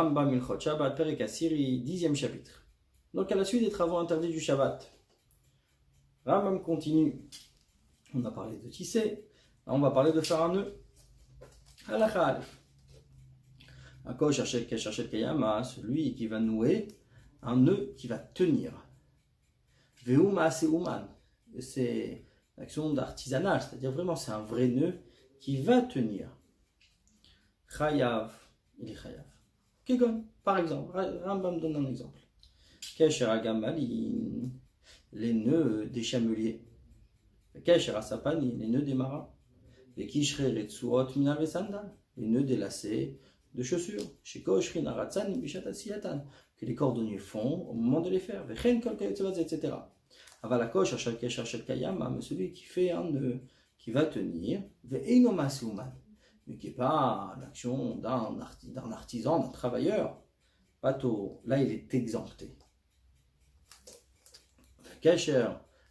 Rambam Ilchot Shabbat, Perek Asiri, 10e chapitre. Donc à la suite des travaux interdits du Shabbat, Rambam continue. On a parlé de tisser, on va parler de faire un nœud. Halakha Aleph. Akosh Hashel Kayama, celui qui va nouer un nœud qui va tenir. Veuma Seuman, c'est l'action d'artisanal, c'est-à-dire vraiment c'est un vrai nœud qui va tenir. Chayav, il est chayav. Kegon, par exemple, Rambam donne un exemple. Kesher Agamalin, les nœuds des chameliers. Kesher Asapani, les nœuds des marins. Les Kishre Retsuot Minal Vesandal, les nœuds des lacets de chaussures. Chez Koshrin Aratzan, Bishat Asiyatan, que les cordonniers font au moment de les faire. Vechen Kol Kayetzavaz, etc. Avalakosh Hashal Kesher Shel Kayama, celui qui fait un nœud qui va tenir. Ve'enoma Seuman, mais qui n'est pas l'action d'un artisan, d'un travailleur. Pato, là il est exempté. Kesher,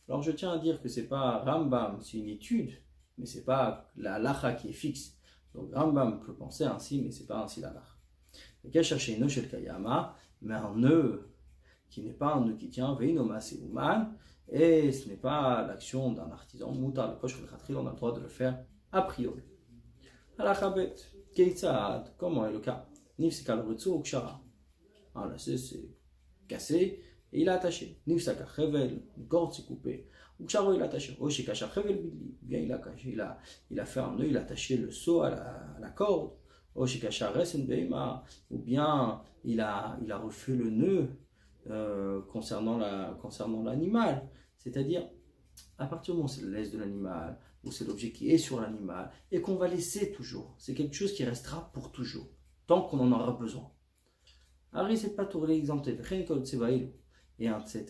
alors je tiens à dire que c'est pas Rambam, c'est une étude, mais c'est pas la halacha qui est fixe. Donc Rambam peut penser ainsi, mais c'est pas ainsi la halacha. Kesher sheino shel kayama, mais un nœud qui n'est pas un nœud qui tient, ve'inoma seuman, et ce n'est pas l'action d'un artisan, mutar le kosh khatri, on a le droit de le faire a priori. Halakhabet, Keitzad, comment est le cas? Nifsika l'rutsu ou kshara. Un lacet c'est cassé et il a attaché. Nifsaka chevel, une corde s'est coupée. Ou ksharo il a attaché. Oshikasha chevel bidli. Bien il a fait un nœud, il a attaché le seau à la corde. Oshikasha resen beima. Ou bien il a refait le nœud concernant l'animal. C'est-à-dire, à partir du moment où c'est le laisse de l'animal, ou c'est l'objet qui est sur l'animal, et qu'on va laisser toujours. C'est quelque chose qui restera pour toujours, tant qu'on en aura besoin. Ari, c'est pas tout exempté, et etc.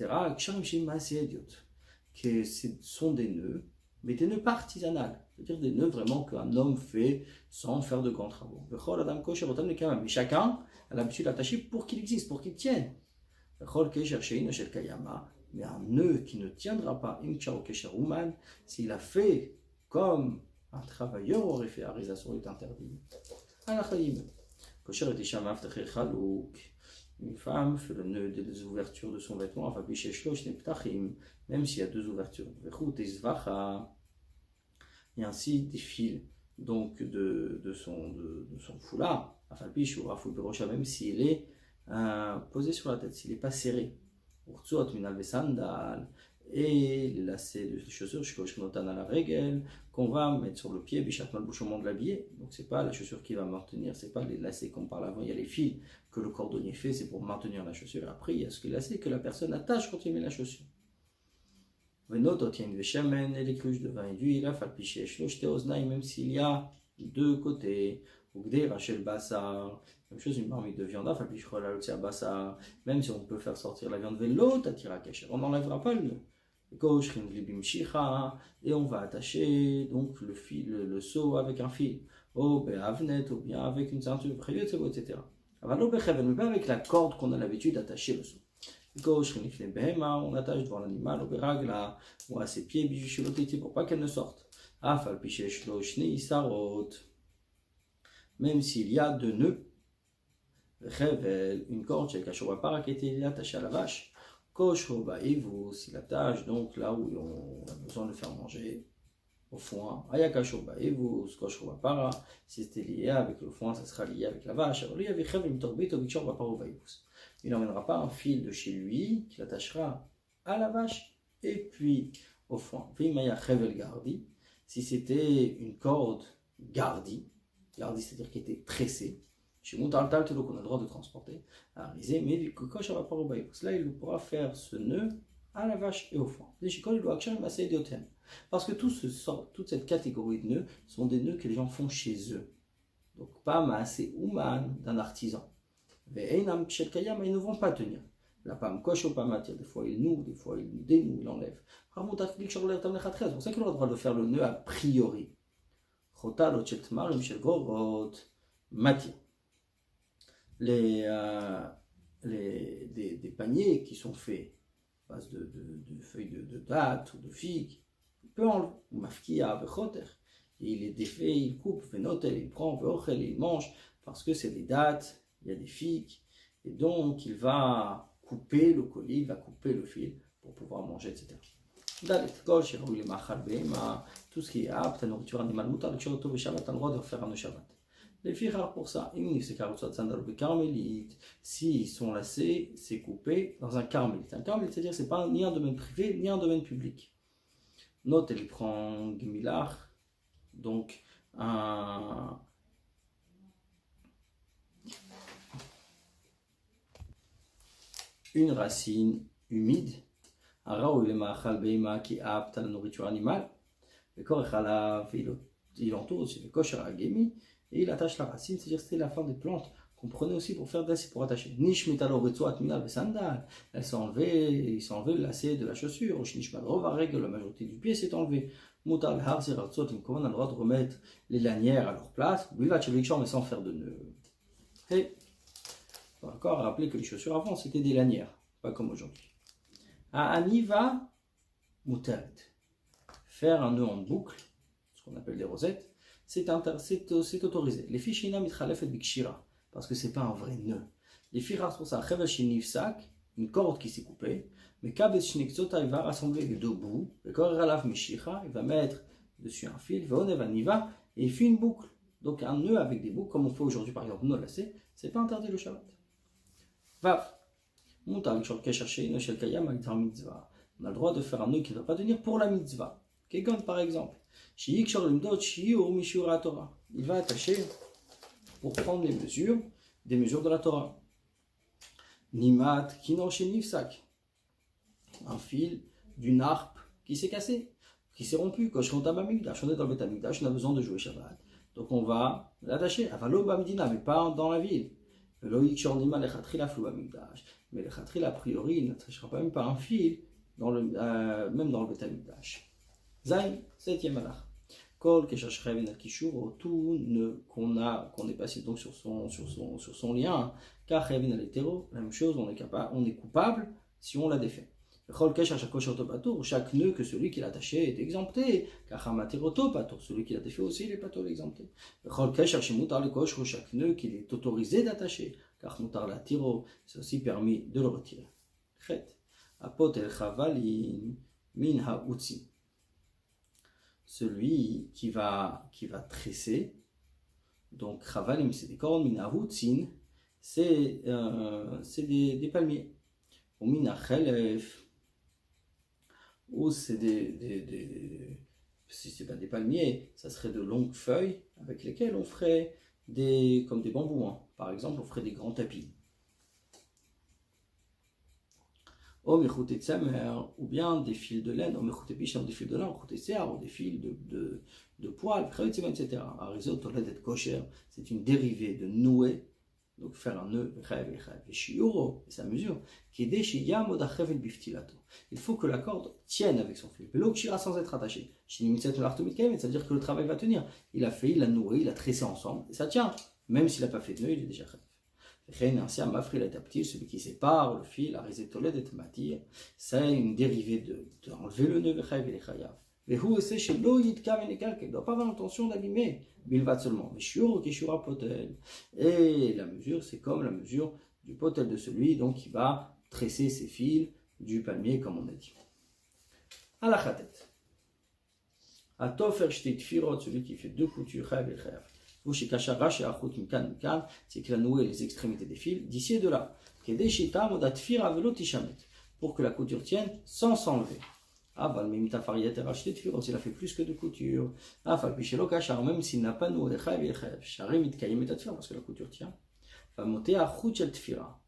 Que ce sont des nœuds, mais des nœuds pas artisanales, c'est-à-dire des nœuds vraiment qu'un homme fait sans faire de grands travaux. Mais chacun a l'habitude d'attacher pour qu'il existe, pour qu'il tienne. Mais un nœud qui ne tiendra pas, s'il a fait comme un travailleur aurait fait, Arizasson est interdit. Une femme fait le nœud des ouvertures de son vêtement, même s'il y a deux ouvertures. Et ainsi des fils donc de son foulard, même s'il est posé sur la tête, s'il n'est pas serré. Et les lacets de chaussures à la règle qu'on va mettre sur le pied bichatmal au moment de l'habiller. Donc c'est pas la chaussure qui va maintenir, c'est pas les lacets comme par l'avant, il y a les fils que le cordonnier fait, c'est pour maintenir la chaussure. Après il y a ce lacet que la personne attache quand il met la chaussure. Venot tient une véchamen et les cruches de vin et d'huile, falpiché shloshte oznaï, même s'il y a deux côtés. Ugdei rachel bassar, même chose une marmite de viande, même si on peut faire sortir la viande vélo, tatira kasher, on n'enlèvera pas le nœud. Et on va attacher donc le fil, le seau avec un fil, ou bien avec une ceinture, etc. Mais pas avec la corde qu'on a l'habitude d'attacher le seau. On attache devant l'animal, ou à ses pieds, pour pas qu'elle ne sorte. Même s'il y a deux nœuds, une corde qui a été attachée à la vache, s'il attache donc là où on a besoin de le faire manger, au foin, si c'était lié avec le foin, ça sera lié avec la vache. Alors lui, il n'emmènera pas un fil de chez lui qu'il attachera à la vache et puis au foin. Si c'était une corde gardie, c'est-à-dire qui était tressée, chez Moutartal, qu'on a le droit de transporter, à Rizé, mais du cocoche à rapport au baïbus. Là, il pourra faire ce nœud à la vache et au foin. Parce que toute cette catégorie de nœuds sont des nœuds que les gens font chez eux. Donc, pas massé ouman d'un artisan. Mais ils ne vont pas tenir. La pam coche ou pas matière, des fois il noue, des fois il dénoue, il enlève. C'est pour ça qu'il a le droit de faire le nœud a priori. Des paniers qui sont faits à base de feuilles de date ou de figues, il peut enlever. Il les défait, il coupe, il prend, il mange, parce que c'est des dates il y a des figues, et donc il va couper le colis, il va couper le fil pour pouvoir manger, etc. Tout ce qui est apte, la nourriture animale, tu as le droit de faire un nœud Shabbat. Les filles rares pour ça, s'ils sont lacés, c'est coupé dans un carmélite. Un carmélite, c'est-à-dire que ce n'est pas ni un domaine privé, ni un domaine public. Note, elle prend Gemilar, donc une racine humide, un raoul et ma'achal beima qui est apte à la nourriture animale, le corps il entoure aussi le kosher agemi et il attache la racine, c'est-à-dire que c'était la fin des plantes qu'on prenait aussi pour faire des pour attacher. Nish metalo retzoat minal sandal, il s'est enlevé le lacet de la chaussure, ou shnish madrova règle, la majorité du pied s'est enlevé. Mutal har ziratzot, on a le droit de remettre les lanières à leur place, mais sans faire de nœuds. Et il faut encore rappeler que les chaussures avant c'était des lanières, pas comme aujourd'hui. Aniva mutaret, faire un nœud en boucle, ce qu'on appelle des rosettes, c'est autorisé. Les filles shinam mitchalefet bikshira, parce que c'est pas un vrai nœud. Les filles rares pour ça, chevel shinivsak, une corde qui s'est coupée, mais kabet shnikzota, il va rassembler les deux bouts, le corps ralav mishicha, il va mettre dessus un fil, vaonev aniva, et il fait une boucle. Donc un nœud avec des boucles, comme on fait aujourd'hui par exemple, nœud lacé, c'est pas interdit le Shabbat. Vav. On a le droit de faire un nœud qui ne va pas tenir pour la mitzvah. Quelqu'un par exemple, il va attacher pour prendre les mesures, des mesures de la Torah. Nimat nifsak, un fil d'une harpe qui s'est cassé, qui s'est rompu. Quand on est dans le Beth Amikdash, on a besoin de jouer Shabbat. Donc on va l'attacher, mais pas dans la ville. Mais le khatril, a priori, il n'attachera pas même pas un fil, même dans le Beth Amikdash. Zayn, 7e halach. Kol keshash chayav al kishur, tout qu'on est passé donc sur son lien, car chayav al hétéro, la même chose, on est coupable si on l'a défait. Kol keshash akoshoto patur, chaque nœud que celui qui l'a attaché est exempté, car hamateroto patur, celui qui l'a défait aussi, il est pas exempté. Kol keshash mutar le kosher, chaque nœud qu'il est autorisé d'attacher, car mutar la tiro, c'est aussi permis de le retirer. Chet, apot el chavalin min ha'utzi. Celui qui va tresser, donc chavalim, c'est des cornes, min ha'utzin, c'est des palmiers. Ou min ha'chelef, ou c'est si c'est pas des palmiers, ça serait de longues feuilles avec lesquelles on ferait comme des bambous, hein. Par exemple, on ferait des grands tapis. Ou bien des fils de laine, ou des fils de lin, ou des fils de poils, etc. C'est une dérivée de nouer, donc faire un nœud, et sa mesure, il faut que la corde tienne avec son fil, sans être attachée. C'est-à-dire que le travail va tenir. Il l'a noué, il a tressé ensemble, et ça tient. Même s'il n'a pas fait de nœud, il est déjà chef. Celui qui sépare le fil, c'est une dérivée d'enlever le nœud, il ne doit pas avoir l'intention d'abîmer, bilvat seulement. Et la mesure, c'est comme la mesure du potel de celui donc, qui va tresser ses fils du palmier, comme on a dit. À la khatet. À tofer shtit firot, celui qui fait deux coutures, c'est qu'il a noué les extrémités des fils d'ici et de là, pour que la couture tienne sans s'enlever. S'il a fait plus que de couture, même s'il n'a pas noué, parce que la couture tient.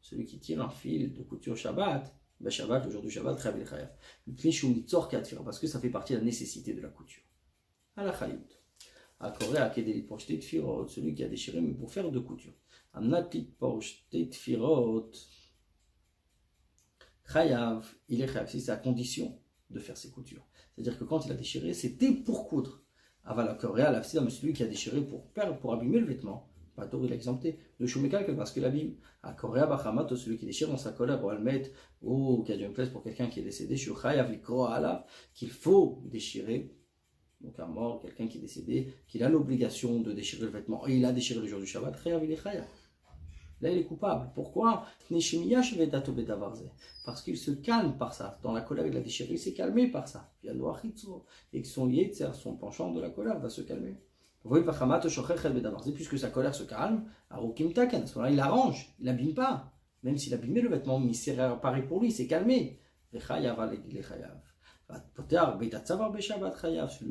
Celui qui tire un fil de couture Shabbat, le jour du Shabbat, parce que ça fait partie de la nécessité de la couture. À la Chayut. À Korea, celui qui a déchiré, mais pour faire deux coutures. Chayav, il est chayav, c'est à condition de faire ses coutures. C'est-à-dire que quand il a déchiré, c'était pour coudre. Aval Korea, celui qui a déchiré pour abîmer le vêtement. Pas il est exempté. Le shumekal, parce que l'abîme. À Korea, Bachamat, celui qui déchire dans sa colère, ou Almet, ou qui a dû une place pour quelqu'un qui est décédé, qu'il faut déchirer. Donc un mort, quelqu'un qui est décédé, qu'il a l'obligation de déchirer le vêtement, et il a déchiré le jour du Shabbat, il est chayav. Là, il est coupable. Pourquoi? Parce qu'il se calme par ça. Dans la colère, il a déchiré, il s'est calmé par ça. Et que son yetzer, son penchant de la colère, va se calmer. Puisque sa colère se calme, à ce moment-là, il arrange, il n'abîme pas. Même s'il abîmait le vêtement, mais il s'est réparé pour lui, il s'est calmé. Celui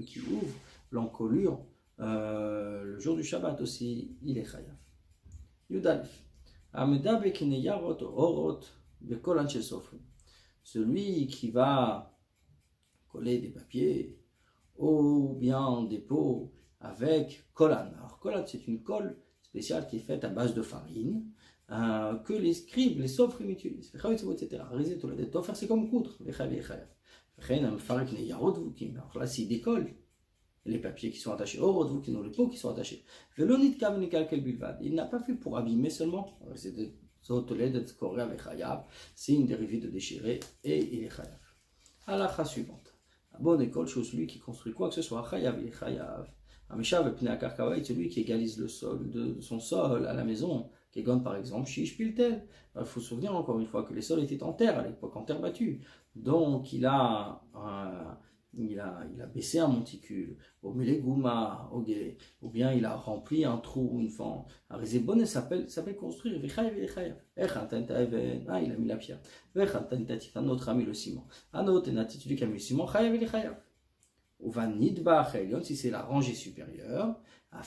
qui ouvre l'encolure le jour du Shabbat aussi, il est chayav. Yudalef. Celui qui va coller des papiers ou bien des pots avec kolan. Alors kolan, c'est une colle spéciale qui est faite à base de farine que les scribes, les sophrim utilisent, etc. C'est comme coudre. Alors là, s'il décolle les papiers qui sont attachés, les pots qui sont attachés. Il n'a pas fait pour abîmer seulement. C'est une dérivée de déchirer et il est chayav. À la suivante. La bonne école, c'est celui qui construit quoi que ce soit. Chayav, il est chayav. Celui qui égalise le sol de son sol à la maison. Kegon par exemple, Shish Piltel. Il faut se souvenir encore une fois que les sols étaient en terre à l'époque, en terre battue. Donc il a baissé un monticule, ou bien il a rempli un trou, une fente. Alors les bonnes s'appelle construire. Il a mis la pierre. Un autre a mis le ciment. Un autre est celui qui a mis le ciment. Si c'est la rangée supérieure, même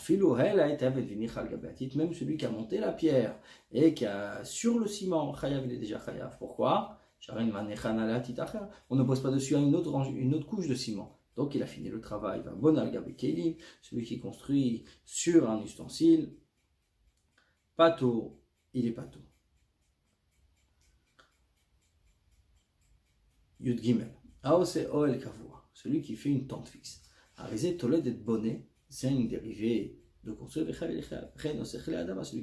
celui qui a monté la pierre et qui a sur le ciment, il est déjà chayav. Pourquoi? On ne pose pas dessus une autre couche de ciment. Donc il a fini le travail. Celui qui construit sur un ustensile, pato, il est pato. Yud Gimel. Celui qui fait une tente fixe. Arizé Toled et bonnet, c'est une dérivée de construire celui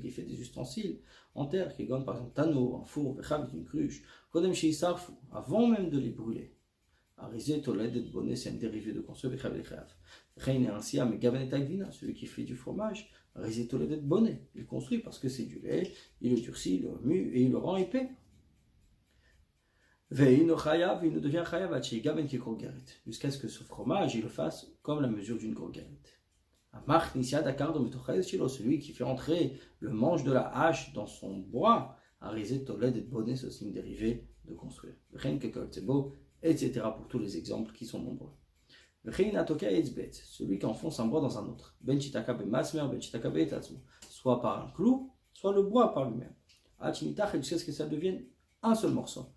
qui fait des ustensiles en terre, qui gagne par exemple tano, un four, une cruche, avant même de les brûler. Arizé Toled et bonnet, c'est une dérivée de construire celui qui fait du fromage. Arizé Toled et bonnet, il construit parce que c'est du lait, il le durcit, il le remue et il le rend épais. Il ne devient chayav jusqu'à ce que ce fromage il le fasse comme la mesure d'une gorguette. Celui qui fait entrer le manche de la hache dans son bois, c'est aussi une dérivée de construire. Etc. pour tous les exemples qui sont nombreux. Celui qui enfonce un bois dans un autre. Soit par un clou, soit le bois par lui-même. Jusqu'à ce que ça devienne un seul morceau.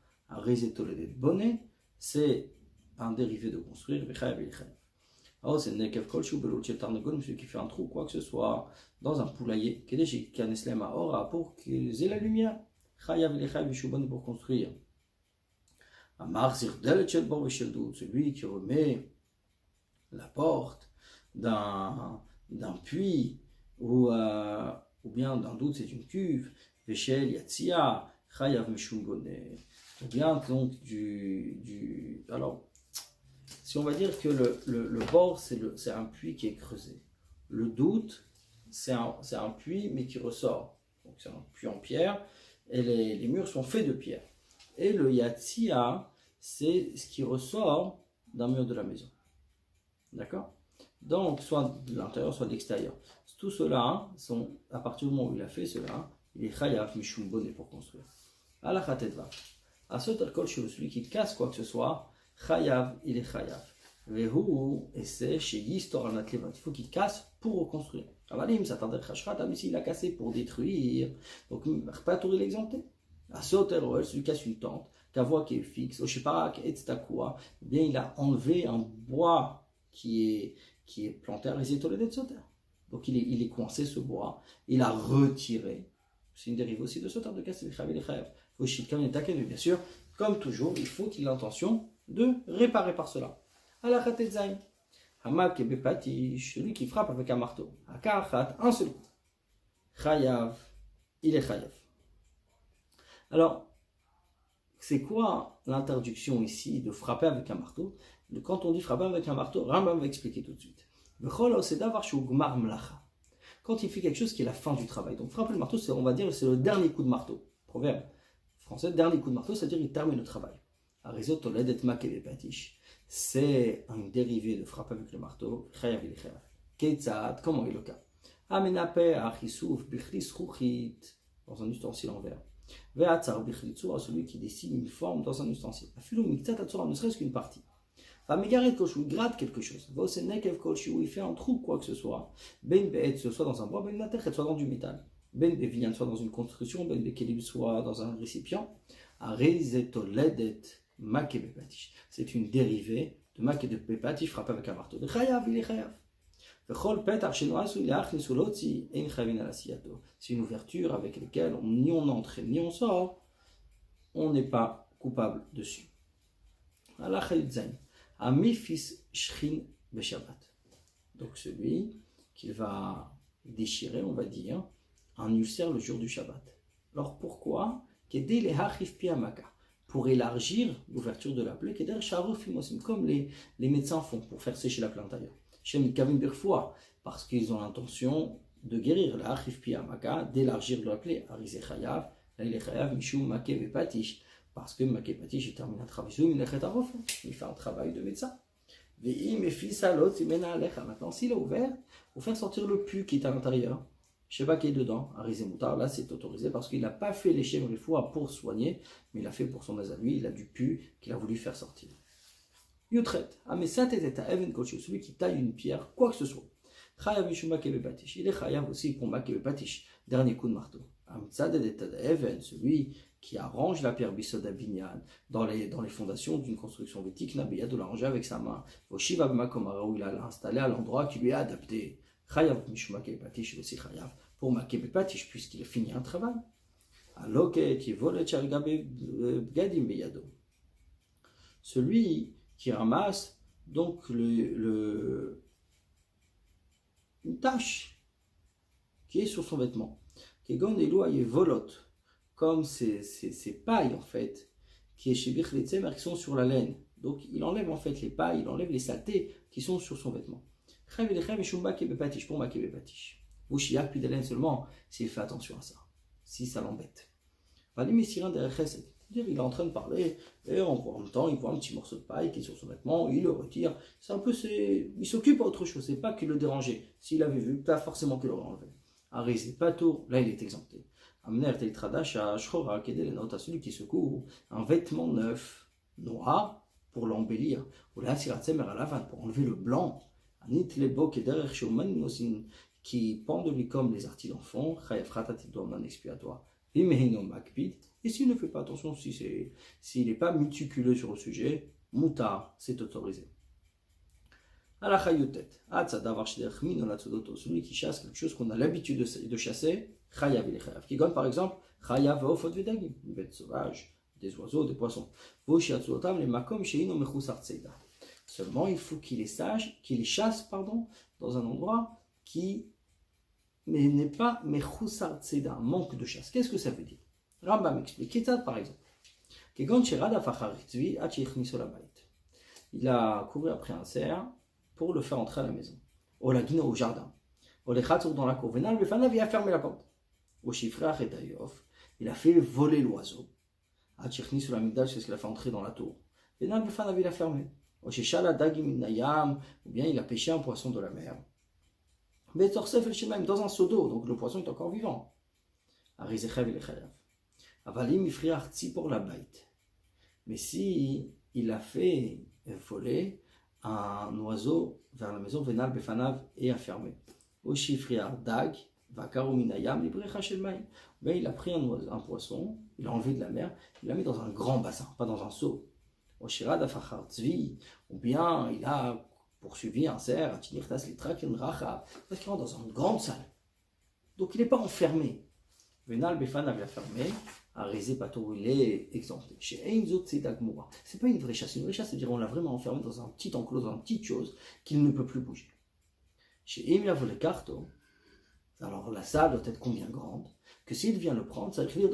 C'est un dérivé de construire. C'est celui qui fait un trou, quoi que ce soit, dans un poulailler, pour qu'ils aient la lumière. Pour construire. Celui qui remet la porte d'un puits ou bien d'un doute, c'est une cuve. Ou bien donc alors si on va dire que le bord c'est un puits qui est creusé, le doute c'est un puits mais qui ressort, donc c'est un puits en pierre et les murs sont faits de pierre, et le yatzia c'est ce qui ressort d'un mur de la maison, d'accord, donc soit de l'intérieur soit de l'extérieur. Tout cela sont, à partir du moment où il a fait cela, il est chayav mishum bonnet pour construire. Alachatetva. À ce terkol chez celui qui casse quoi que ce soit, chayav, il est chayav. Vehu, et c'est chez Yistor al-Natlevat. Il faut qu'il casse pour reconstruire. Avalim, ça t'entend chashrat, mais s'il a cassé pour détruire, donc pas tout l'exempter. À ce terkol, celui qui casse une tente, kavoa qui est fixe, oshiparak, etc. Bien, il a enlevé un bois qui est planté à résétoler de soter. Donc il est coincé ce bois, il a retiré. C'est une dérive aussi de soter de casser les chayav. Bien sûr, comme toujours, il faut qu'il ait l'intention de réparer par cela. Celui qui frappe avec un marteau. Un seul coup. Chayav, il est chayav. Alors, c'est quoi l'interdiction ici de frapper avec un marteau? Quand on dit frapper avec un marteau, Rambam va expliquer tout de suite. Quand quand il fait quelque chose qui est la fin du travail. Donc frapper le marteau, on va dire c'est le dernier coup de marteau. Proverbe français, dernier coup de marteau, c'est-à-dire il termine le travail. Arizo toled et makele patish. C'est une dérivée de frapper avec le marteau. Chayav il chayav. Ketzad, comment est le cas? Amenape achisuf bichlis ruchit, dans un ustensile en verre. Ve'atzar bichlitzu, à celui qui dessine une forme dans un ustensile. Afilo miktat atzora, ne serait-ce qu'une partie. Vamegaret koshu, il gratte quelque chose. Vosenekev koshu, il fait un trou, quoi que ce soit. Ben be'et, soit dans un bois, ben matechet, soit dans du métal. Ben be'vinyan, soit dans une construction, ben be'kelim, soit dans un récipient. Areizetoledet makebepatish. C'est une dérivée de makebepatish frappé avec un marteau. De chayav, il est chayav. C'est une ouverture avec laquelle ni on entre ni on sort, on n'est pas coupable dessus. Donc celui qui va déchirer, on va dire, un ulcère le jour du Shabbat. Alors pourquoi? Pour élargir l'ouverture de la plaie, comme les médecins font pour faire sécher la plaie intérieure. Parce qu'ils ont l'intention de guérir la d'élargir la plaie. Parce que Makepatish termine un travail, il fait un travail de médecin. Maintenant, s'il a ouvert, pour faire sortir le pus qui est à l'intérieur, je ne sais pas qui est dedans, là c'est autorisé parce qu'il n'a pas fait les chèvres pour soigner, mais il l'a fait pour son âge à lui, il a du pus qu'il a voulu faire sortir. Yutret, celui qui taille une pierre, quoi que ce soit. Chayav Mishuma Kebepatish, il est chayav aussi pour Makebepatish, dernier coup de marteau. Celui qui arrange la pierre Bisoda Binyan dans les fondations d'une construction vétique, Nabiya de l'arranger avec sa main. Voshiva Bmakomara, où il a installé à l'endroit qui lui est adapté. Chayav Mishuma Kebepatish aussi chayav pour Makebepatish, puisqu'il a fini un travail. Aloket Yevolet Chargabe Bgadim Beyado. Celui qui ramasse donc une tache qui est sur son vêtement. Kegon Eloaye Volot, comme ces pailles en fait, qui est chez Birchetzemer, qui sont sur la laine. Donc il enlève en fait les pailles, il enlève les saletés qui sont sur son vêtement. Pour Makebepatish. Vouchiak puis de laine seulement s'il fait attention à ça, si ça l'embête. Il est en train de parler et en même temps il voit un petit morceau de paille qui est sur son vêtement, il le retire. C'est un peu, il s'occupe à autre chose, c'est pas qu'il le dérangeait. S'il avait vu, pas forcément qu'il l'aurait enlevé. Arizé pas tour, là il est exempté. Amener Teitradash à Shchora, Kedelenot, à celui qui secoue un vêtement neuf, noir, pour l'embellir. Ou là, Siratsemer à la pour enlever le blanc. Anit Lebo, Kederer Shouman, qui pend de lui comme les artis d'enfant, Chayefratat, doit un expiatoire. Vimehino Makpid. Et s'il ne fait pas attention, s'il n'est pas méticuleux sur le sujet, Moutar, c'est autorisé. Alachayutet, celui qui chasse quelque chose qu'on a l'habitude de chasser, Chayav il est Chayav. Qui gagne par exemple, Chayav Ofot Vedagim, une bête sauvage, des oiseaux, des poissons. Les makom sheino mechusar tseida. Seulement il faut qu'il les chasse, dans un endroit qui n'est pas mechusar tseida, un manque de chasse. Qu'est-ce que ça veut dire? Rambam explique, Ketzad par exemple. Il a couru après un cerf pour le faire entrer à la maison. Olagino au jardin. Olechatsour dans la cour. Venal Befanav, il a fermé la porte. Au Shifrach et Tayof, il a fait voler l'oiseau. Achirni sur la migdal, c'est ce qu'il a fait entrer dans la tour. Venal Befanav, il a fermé. Au Shechala Dagim Nayam, ou bien il a pêché un poisson de la mer. Betorsef el Shemaim, dans un seau d'eau, donc le poisson est encore vivant. Arizechav il est chayav. Avalim Ifriach Tzipor la bait. Mais si il a fait voler un oiseau vers la maison, Venal Befanav et a fermé. Oshifriar Dag, Vakaruminayam, Librecha Shelmaim. Ben, il a pris un poisson, il l'a enlevé de la mer, il l'a mis dans un grand bassin, pas dans un seau. Oshirad Afachar Tzvi, ou bien il a poursuivi un cerf, Atinirtas Litrakin Racha, parce qu'il rentre dans une grande salle. Donc il n'est pas enfermé. Venal Befanav a fermé. Arizé Pato, il est exempté. Chez Einzot Tzedagmoura. C'est pas une vraie chasse. Une vraie chasse, c'est-à-dire on l'a vraiment enfermé dans un petit enclos, dans une petite chose qu'il ne peut plus bouger. Chez Emia Volekarto, alors la salle doit être combien grande que s'il vient le prendre, ça veut dire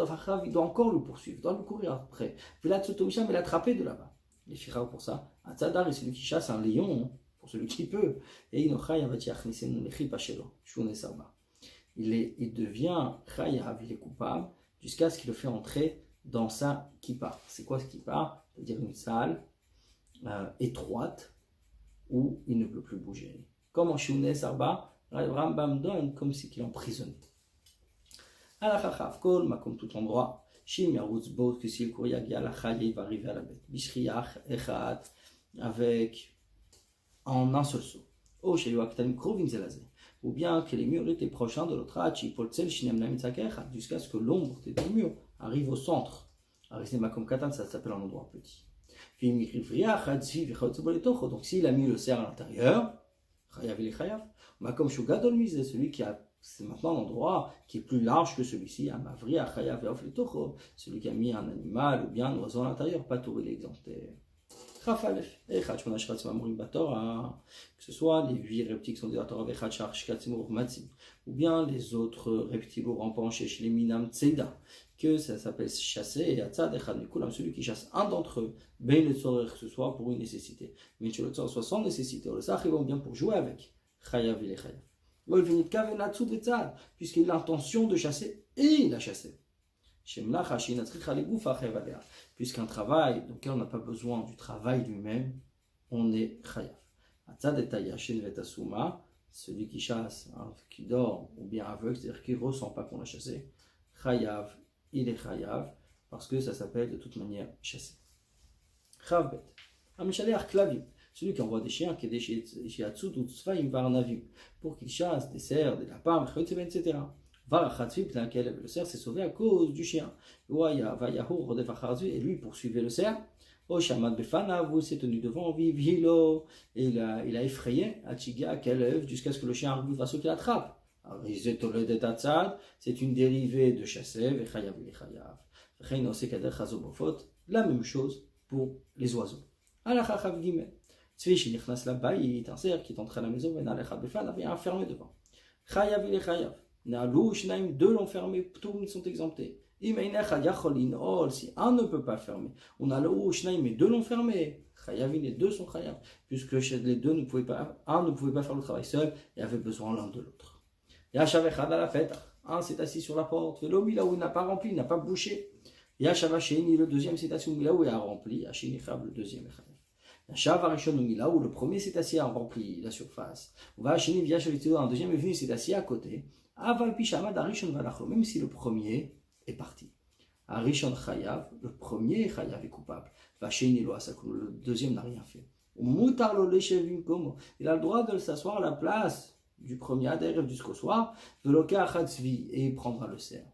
il doit encore le poursuivre, il doit le courir après. Velatsotomisham et l'attraper de là-bas. Les Firaou pour ça. Un tzadar est celui qui chasse un lion, pour celui qui peut. Et Inochai Avatiach Nisen Mechi Pachelo, Shune Sarba. il devient chayav, il est coupable, jusqu'à ce qu'il le fait entrer dans sa kippa. C'est quoi ce kippa? C'est-à-dire une salle étroite où il ne peut plus bouger. Comme en Shounes Arba, Rambam donne comme si il est emprisonné. Alachachav kol, comme tout endroit, Shim Yarutz Bot, que si le courrier à la chaye, il va arriver à la bête. Bishriach Echad, avec en un seul saut. Oh, chez Yoaktanim Krovim Zelazé. Ou bien que les murs étaient prochains de l'autre Hachi, Poltzel Shinem Namitzakech, jusqu'à ce que l'ombre des deux murs arrive au centre. Arisema comme Katan, ça s'appelle un endroit petit. Donc s'il a mis le cerf à l'intérieur, Chayav il est Chayav. Comme Shugadol Mise, celui qui a, c'est maintenant l'endroit qui est plus large que celui-ci, Amavria Chayav Veofletocho, celui qui a mis un animal ou bien un oiseau à l'intérieur, pas tout il est exempté. Que ce soit les 8 reptiles qui sont des Torah, ou bien les autres reptiles rampants chez les Minam Tseida, que ça s'appelle chasser, et celui qui chasse un d'entre eux, que ce soit pour une nécessité, mais que le soit sans nécessité, ou bien pour jouer avec, Chayav il est Chayav. Puisqu'il a l'intention de chasser, et il a chassé. Puisqu'un travail, dans lequel on n'a pas besoin du travail lui-même, on est chayav. Celui qui chasse, qui dort ou bien aveugle, c'est-à-dire qui ne ressent pas qu'on l'a chassé, chayav, il est chayav, parce que ça s'appelle de toute manière chasser. Chavbet. Celui qui envoie des chiens, qui est des pour qu'ils chassent des cerfs, des lapins, etc. Le cerf s'est sauvé à cause du chien. Et lui poursuivait le cerf. Il s'est tenu devant, et il a effrayé jusqu'à ce que le chien arrive à ce qu'il attrape. C'est une dérivée de chasser. La même chose pour les oiseaux. Un cerf qui est entré à la maison, il avait un fermé devant. Chayav il est chayav. Deux l'ont fermé, tous ils sont exemptés. Si un ne peut pas fermer, on a mais deux l'ont fermé. Les deux sont chayav, puisque les deux ne pouvaient pas, un ne pouvait pas faire le travail seul et avait besoin l'un de l'autre. Un s'est assis sur la porte, l'homme là où il n'a pas rempli, il n'a pas bouché. Le deuxième s'est assis là où il a rempli, le deuxième est chayav. Où le premier s'est assis à remplir la surface. Un deuxième est venu, s'est assis à côté. Même si le premier est parti. Arishon Chayav, le premier Chayav est coupable. Le deuxième n'a rien fait. Il a le droit de s'asseoir à la place du premier adhérent jusqu'au soir, et il prendra le cerf.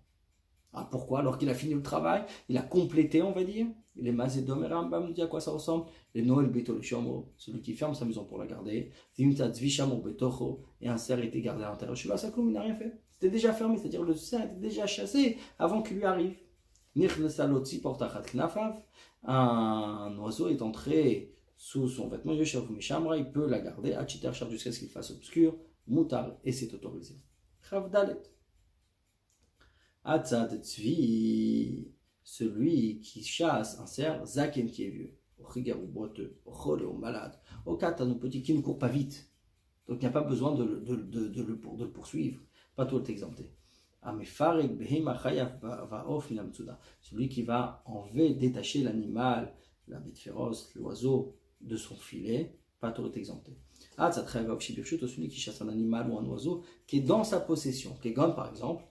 Pourquoi? Alors qu'il a fini le travail, il a complété, on va dire. Les Mazedom et Rambam nous dit à quoi ça ressemble. Les Noël Beto le Shomo, celui qui ferme sa maison pour la garder. Et un cerf était gardé à l'intérieur. Chez il n'a rien fait. C'était déjà fermé, c'est-à-dire le cerf était déjà chassé avant qu'il lui arrive. Un oiseau est entré sous son vêtement, il peut la garder jusqu'à ce qu'il fasse obscur, moutar, et c'est autorisé. Chavdalet. Atzad Tzvi, celui qui chasse un cerf, Zaken qui est vieux, au Chigar ou boiteux, au Chol ou malade, au Katan ou petit qui ne court pas vite. Donc il n'y a pas besoin de le poursuivre, pas tout est exempté. Celui qui va enlever, détacher l'animal, la bête féroce, l'oiseau de son filet, pas tout est exempté. Celui qui chasse un animal ou un oiseau qui est dans sa possession, qui gagne par exemple,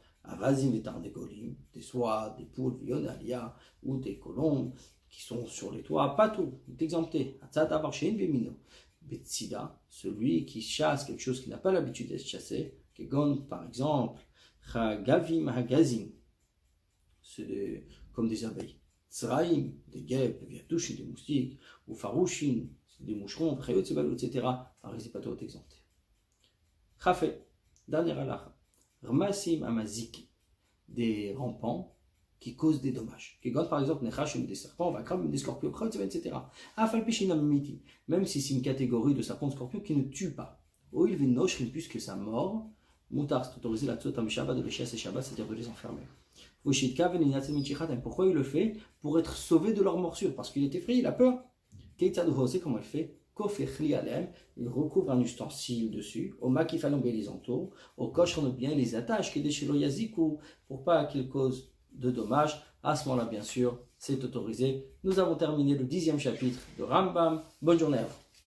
des soies, des poules, vionalia, ou des colombes qui sont sur les toits, pas tout, est exempté. Celui qui chasse quelque chose qui n'a pas l'habitude d'être chassé, qui gagne par exemple, c'est comme des abeilles, tsraim, des guêpes, des viatouches, des moustiques, ou farouchim, des moucherons, etc. Alors, c'est pas tout exempté. Chafé, dernier halakha. Rmasim amazik, des rampants qui causent des dommages. Qui par exemple des serpents, des scorpions, etc. Même si c'est une catégorie de serpents, de scorpions qui ne tuent pas. Puisque sa mort, moutar, c'est autorisé la tzotam shabbat de les chasser shabbat, c'est-à-dire de les enfermer. Pourquoi il le fait? Pour être sauvé de leur morsure, parce qu'il est effrayé, il a peur. Comment il fait? kofechli alem, il recouvre un ustensile dessus, au makifalom et les entoure, au coche on bien les attache, qui déchiro yaziku, pour pas qu'il cause de dommages. À ce moment-là, bien sûr, c'est autorisé. Nous avons terminé le 10e chapitre de Rambam. Bonne journée à vous.